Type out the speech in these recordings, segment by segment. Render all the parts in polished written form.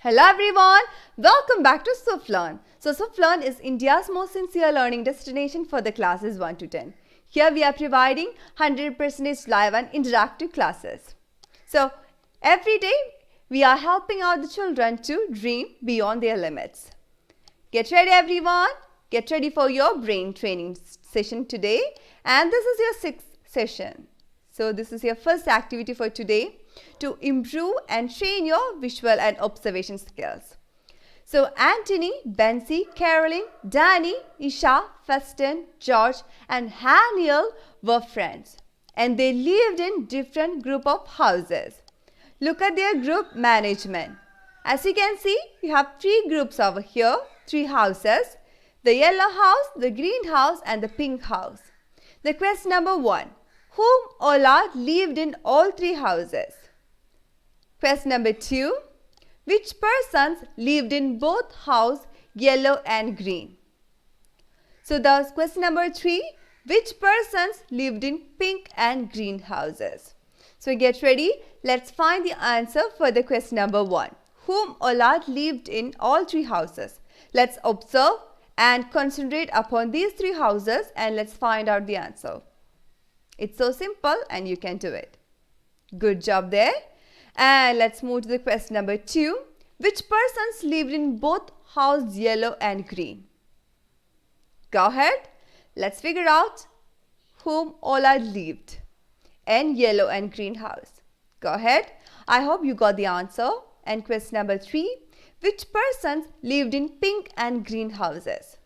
Hello everyone, welcome back to Swiflearn. So Swiflearn is India's most sincere learning destination for the classes 1 to 10. Here we are providing 100% live and interactive classes. So every day we are helping out the children to dream beyond their limits. Get ready everyone, get ready for your brain training session today, and this is your 6th session. So this is your first activity for today to improve and train your visual and observation skills. So Anthony, Benzie, Caroline, Danny, Isha, Festin, George and Haniel were friends and they lived in different group of houses. Look at their group management. As you can see, you have 3 groups over here, 3 houses, the yellow house, the green house and the pink house. The question number 1. Whom Ola lived in all 3 houses? Question number 2. Which persons lived in both house yellow and green? So the question number 3. Which persons lived in pink and green houses? So get ready. Let's find the answer for the question number 1. Whom Ola lived in all 3 houses? Let's observe and concentrate upon these 3 houses and let's find out the answer. It's so simple and you can do it. Good job there. And let's move to the question number 2. Which persons lived in both house yellow and green? Go ahead. Let's figure out whom Ola lived in yellow and green house. Go ahead. I hope you got the answer. And question number 3. Which persons lived in pink and green houses?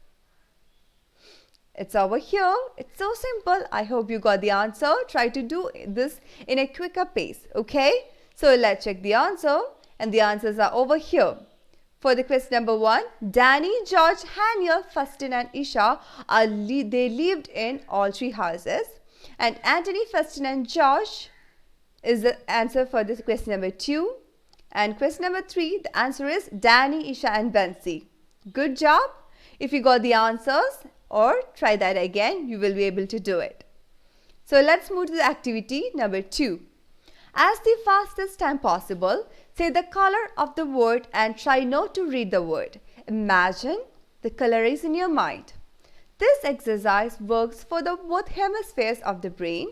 It's over here. It's so simple. I hope you got the answer. Try to do this in a quicker pace. Okay? So let's check the answer. And the answers are over here. For the question number 1, Danny, George, Haniel, Festin and Isha, they lived in all 3 houses. And Anthony, Festin and George is the answer for this question number 2. And question number 3, the answer is Danny, Isha and Benzie. Good job. If you got the answers, or try that again, you will be able to do it. So let's move to the activity number 2. As the fastest time possible, say the color of the word and try not to read the word. Imagine the color is in your mind. This exercise works for the both hemispheres of the brain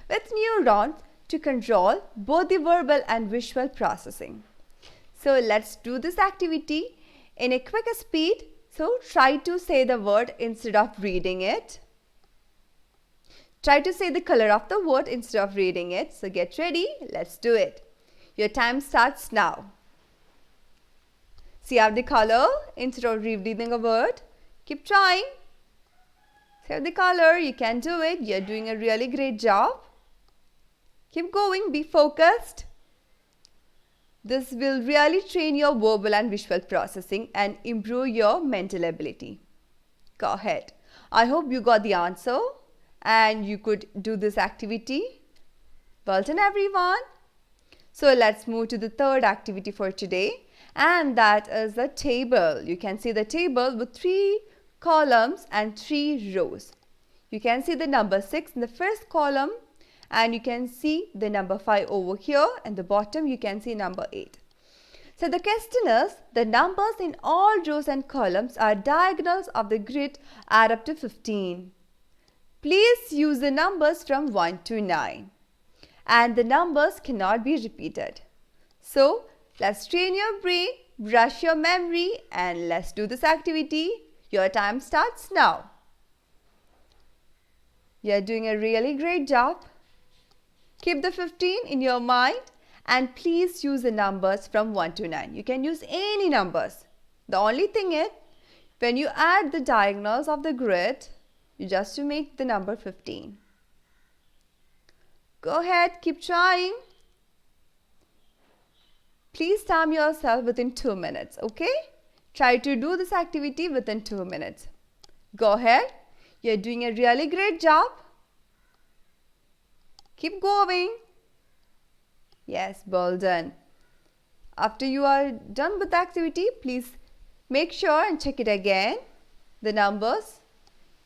with neurons to control both the verbal and visual processing. So let's do this activity in a quicker speed. So try to say the word instead of reading it. Try to say the color of the word instead of reading it. So get ready. Let's do it. Your time starts now. See out the color instead of reading a word. Keep trying. See out the color. You can do it. You're doing a really great job. Keep going. Be focused. This will really train your verbal and visual processing and improve your mental ability. Go ahead. I hope you got the answer and you could do this activity. Well done everyone. So let's move to the third activity for today, and that is the table. You can see the table with 3 columns and 3 rows. You can see the number 6 in the first column. And you can see the number 5 over here, and the bottom you can see number 8. So the question is, the numbers in all rows and columns are diagonals of the grid add up to 15. Please use the numbers from 1 to 9. And the numbers cannot be repeated. So let's train your brain, brush your memory, and let's do this activity. Your time starts now. You're doing a really great job. Keep the 15 in your mind and please use the numbers from 1 to 9. You can use any numbers. The only thing is, when you add the diagonals of the grid, you just to make the number 15. Go ahead, keep trying. Please time yourself within 2 minutes, okay? Try to do this activity within 2 minutes. Go ahead. You're doing a really great job. Keep going. Yes, well done. After you are done with the activity, please make sure and check it again. The numbers.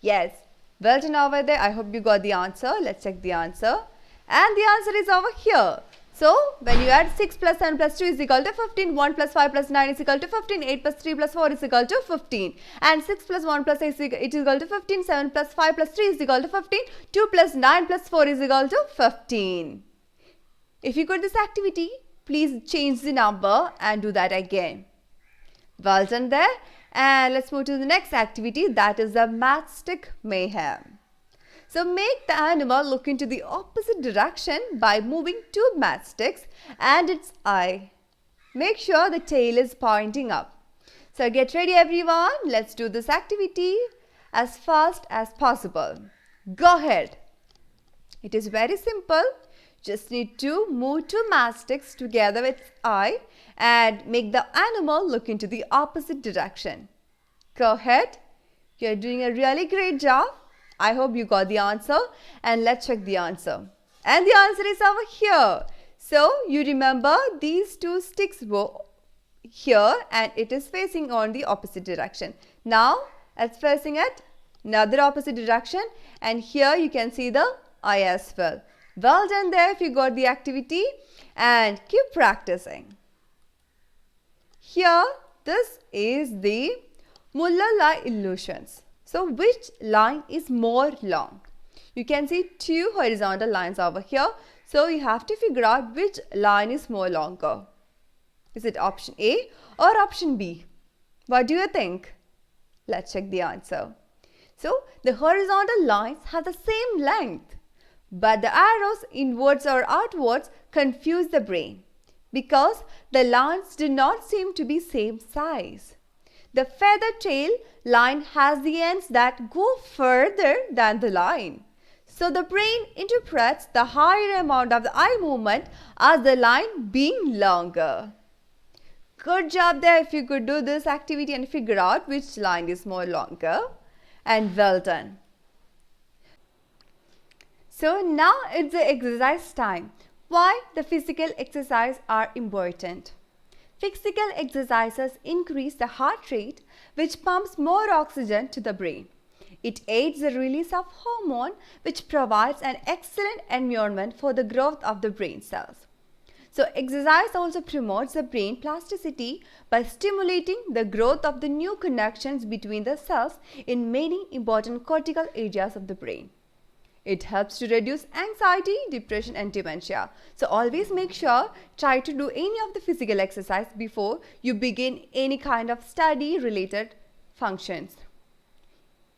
Yes, well done over there. I hope you got the answer. Let's check the answer. And the answer is over here. So when you add 6 plus 7 plus 2 is equal to 15, 1 plus 5 plus 9 is equal to 15, 8 plus 3 plus 4 is equal to 15, and 6 plus 1 plus 8 is equal to 15, 7 plus 5 plus 3 is equal to 15, 2 plus 9 plus 4 is equal to 15. If you got this activity, please change the number and do that again. Well done there. And let's move to the next activity, that is the matchstick mayhem. So make the animal look into the opposite direction by moving 2 matchsticks and its eye. Make sure the tail is pointing up. So get ready everyone, let's do this activity as fast as possible. Go ahead. It is very simple. Just need to move 2 matchsticks together with its eye and make the animal look into the opposite direction. Go ahead. You're doing a really great job. I hope you got the answer, and let's check the answer. And the answer is over here. So you remember these 2 sticks were here and it is facing on the opposite direction. Now it's facing at another opposite direction, and here you can see the eye as well. Well done there if you got the activity, and keep practicing. Here this is the Muller lie illusions. So which line is more long? You can see 2 horizontal lines over here. So you have to figure out which line is more longer. Is it option A or option B? What do you think? Let's check the answer. So the horizontal lines have the same length, but the arrows inwards or outwards confuse the brain because the lines do not seem to be same size. The feather tail line has the ends that go further than the line. So the brain interprets the higher amount of the eye movement as the line being longer. Good job there if you could do this activity and figure out which line is more longer. And well done. So now it's the exercise time. Why the physical exercise are important? Physical exercises increase the heart rate, which pumps more oxygen to the brain. It aids the release of hormone, which provides an excellent environment for the growth of the brain cells. So exercise also promotes the brain plasticity by stimulating the growth of the new connections between the cells in many important cortical areas of the brain. It helps to reduce anxiety, depression and dementia. So always make sure, try to do any of the physical exercise before you begin any kind of study related functions.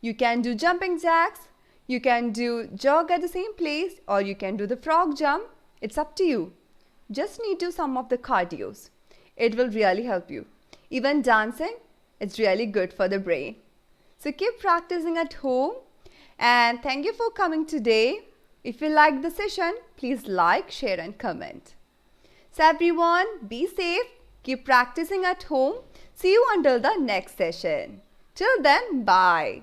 You can do jumping jacks, you can do jog at the same place, or you can do the frog jump. It's up to you. Just need to do some of the cardios. It will really help you. Even dancing, it's really good for the brain. So keep practicing at home. And thank you for coming today. If you liked the session, please like, share and comment. So everyone, be safe, keep practicing at home. See you until the next session. Till then, bye.